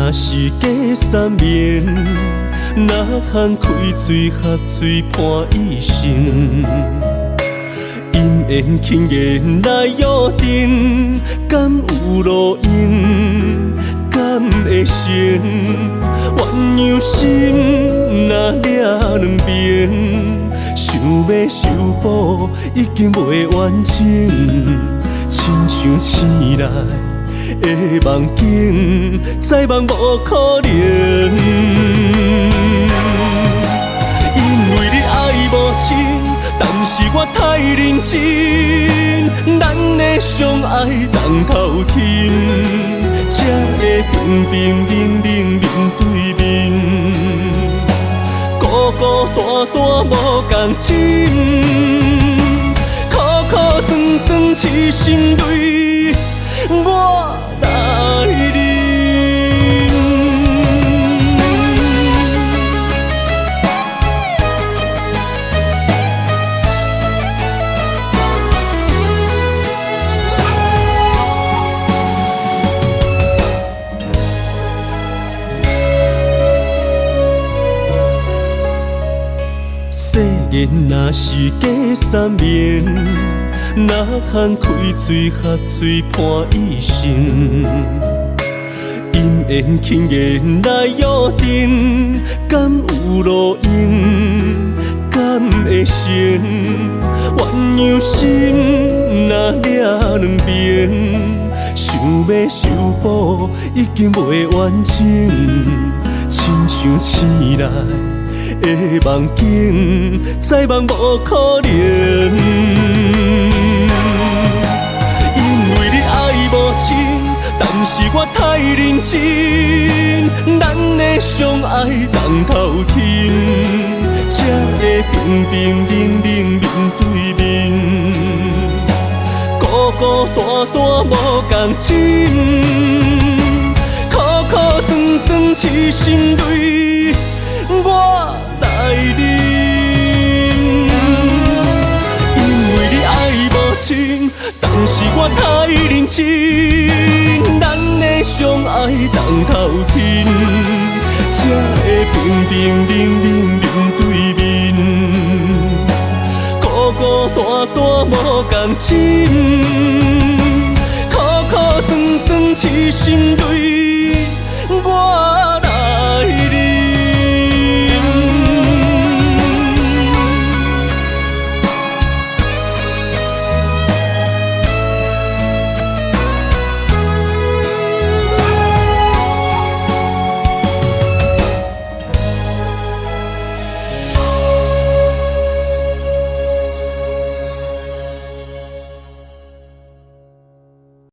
若是假三面，哪通开嘴合嘴伴一生？因缘轻言来约定，敢有路用？敢会成？鸳鸯心若了两边，想要修补已经袂完整，亲像醒来的梦境，再梦无可能。因为你爱无深，但是我太认真，咱的相爱当头轻，才会平平冷冷面对面，孤孤单单无共枕，苦苦酸酸痴心泪，我来忍。世间若是假三面，哪通开嘴合嘴伴一生？因缘轻言来约定，敢有路用？敢会成？鸳鸯心若了两边，想要修补已经袂完整，亲像醒来的梦境，再梦无可能。因为你爱无深，但是我太认真，咱的相爱当头轻，才会平平冷冷面对面，孤孤单单无共枕，苦苦酸酸痴心泪，我来忍。因为你爱无深，但是我太认真，咱的相爱当头轻，才会平平冷冷面对面，孤孤单单无共枕，苦苦酸酸痴心泪，我